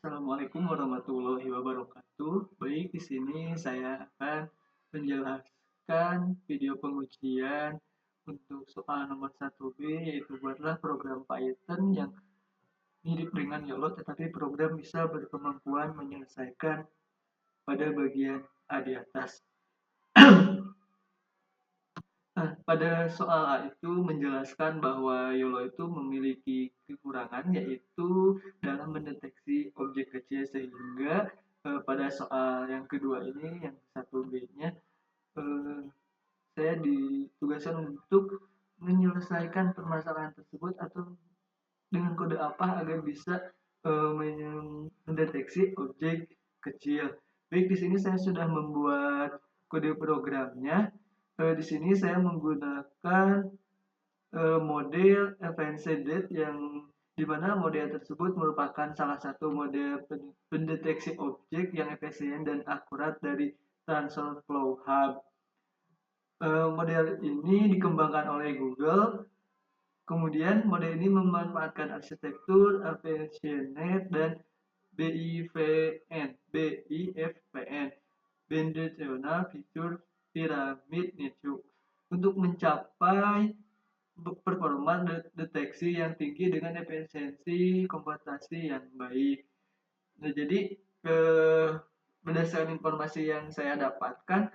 Assalamualaikum warahmatullahi wabarakatuh. Baik, di sini saya akan menjelaskan video pengujian untuk soal nomor 1B, yaitu buatlah program Python yang mirip dengan YOLO tetapi program bisa berkemampuan menyelesaikan pada bagian A di atas. Nah, pada soal A itu menjelaskan bahwa YOLO itu memiliki kekurangan, yaitu dalam mendeteksi objek kecil, sehingga pada soal yang kedua ini, yang 1B-nya, saya ditugaskan untuk menyelesaikan permasalahan tersebut atau dengan kode apa agar bisa mendeteksi objek kecil. Baik, di sini saya sudah membuat kode programnya. Di sini saya menggunakan model FNCDate yang di mana model tersebut merupakan salah satu model pendeteksi objek yang efisien dan akurat dari TensorFlow Hub. Model ini dikembangkan oleh Google. Kemudian model ini memanfaatkan arsitektur ArcGIS dan BIFPN, Bidirectional Feature Pyramid Network, untuk mencapai performa deteksi yang tinggi dengan efisiensi komputasi yang baik. Nah, jadi berdasarkan informasi yang saya dapatkan,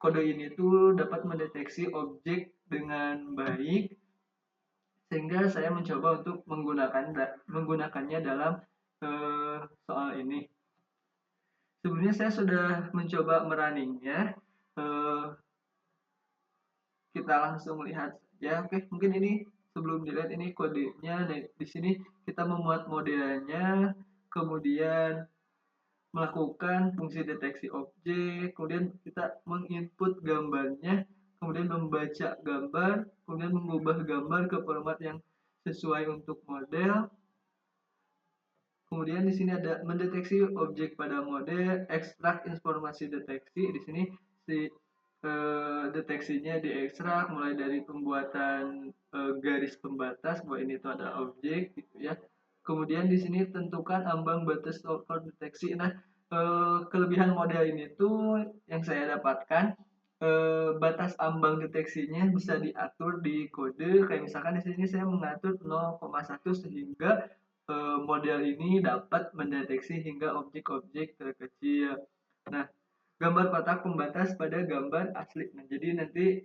kode ini tuh dapat mendeteksi objek dengan baik, sehingga saya mencoba untuk menggunakannya dalam soal ini. Sebelumnya saya sudah mencoba merunningnya. Kita langsung lihat saja. Oke, mungkin ini sebelum dilihat ini kodenya. Nah, di sini kita memuat modelnya, kemudian melakukan fungsi deteksi objek, kemudian kita menginput gambarnya, kemudian membaca gambar, kemudian mengubah gambar ke format yang sesuai untuk model. Kemudian di sini ada mendeteksi objek pada model, ekstrak informasi deteksi. Di sini si deteksinya diekstrak mulai dari pembuatan garis pembatas bahwa ini itu ada objek gitu ya. Kemudian di sini tentukan ambang batas for deteksi. Nah, kelebihan model ini tuh yang saya dapatkan, batas ambang deteksinya bisa diatur di kode. Kayak misalkan di sini saya mengatur 0,1 sehingga model ini dapat mendeteksi hingga objek-objek terkecil. Nah, gambar kotak pembatas pada gambar asli. Nah, jadi nanti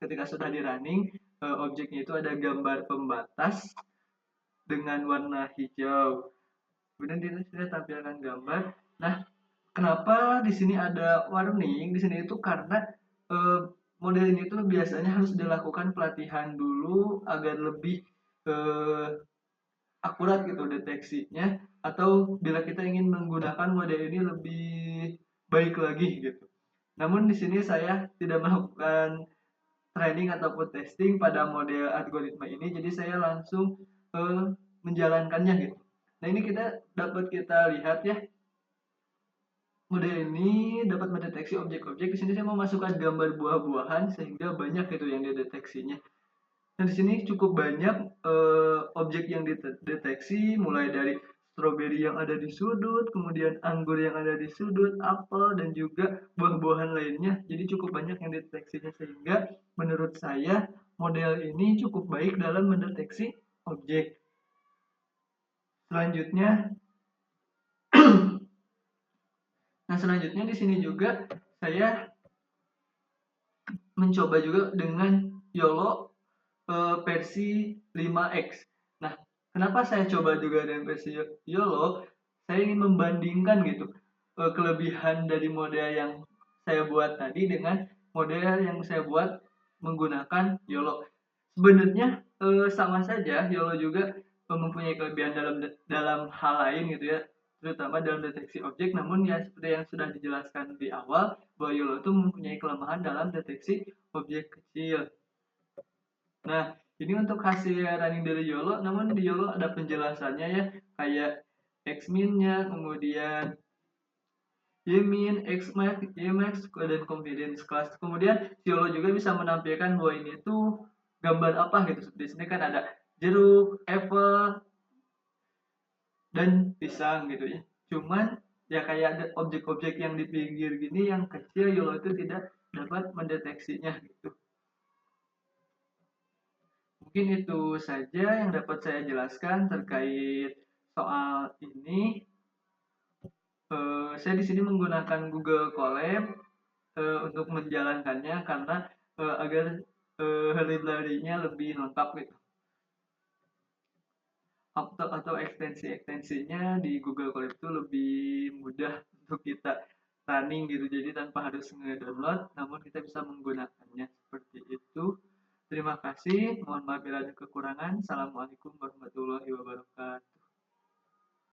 ketika sudah di running, objeknya itu ada gambar pembatas dengan warna hijau. Kemudian di sini saya tampilkan gambar. Nah, kenapa di sini ada warning? Di sini itu karena model ini tuh biasanya harus dilakukan pelatihan dulu agar lebih akurat gitu deteksinya, atau bila kita ingin menggunakan model ini lebih baik lagi gitu. Namun di sini saya tidak melakukan training ataupun testing pada model algoritma ini, jadi saya langsung menjalankannya gitu. Nah, ini kita lihat ya, model ini dapat mendeteksi objek-objek. Di sini saya memasukkan gambar buah-buahan sehingga banyak itu yang dideteksinya. Nah, di sini cukup banyak objek yang dideteksi, mulai dari stroberi yang ada di sudut, kemudian anggur yang ada di sudut, apel, dan juga buah-buahan lainnya. Jadi cukup banyak yang dideteksinya, sehingga menurut saya model ini cukup baik dalam mendeteksi objek. Selanjutnya, selanjutnya di sini juga saya mencoba juga dengan YOLO versi 5X. Nah, kenapa saya coba juga dengan versi YOLO? Saya ingin membandingkan gitu kelebihan dari model yang saya buat tadi dengan model yang saya buat menggunakan YOLO. Sebenarnya sama saja, YOLO juga mempunyai kelebihan dalam hal lain gitu ya, terutama dalam deteksi objek. Namun ya seperti yang sudah dijelaskan di awal, bahwa YOLO itu mempunyai kelemahan dalam deteksi objek kecil. Nah, ini untuk hasil running dari YOLO, namun di YOLO ada penjelasannya ya, kayak X-min-nya, kemudian Y-min, X-max, Y-max, dan confidence class. Kemudian YOLO juga bisa menampilkan bahwa ini tuh gambar apa gitu. Di sini kan ada jeruk, apple, dan pisang gitu ya. Cuman ya kayak ada objek-objek yang di pinggir gini yang kecil, YOLO itu tidak dapat mendeteksinya gitu. Mungkin itu saja yang dapat saya jelaskan terkait soal ini. Saya di sini menggunakan Google Colab untuk menjalankannya karena agar library-nya lebih lengkap gitu. Atau ekstensi-ekstensinya di Google Colab itu lebih mudah untuk kita running gitu. Jadi tanpa harus nge-download, namun kita bisa menggunakannya seperti itu. Terima kasih. Mohon maaf bila ada kekurangan. Assalamualaikum warahmatullahi wabarakatuh.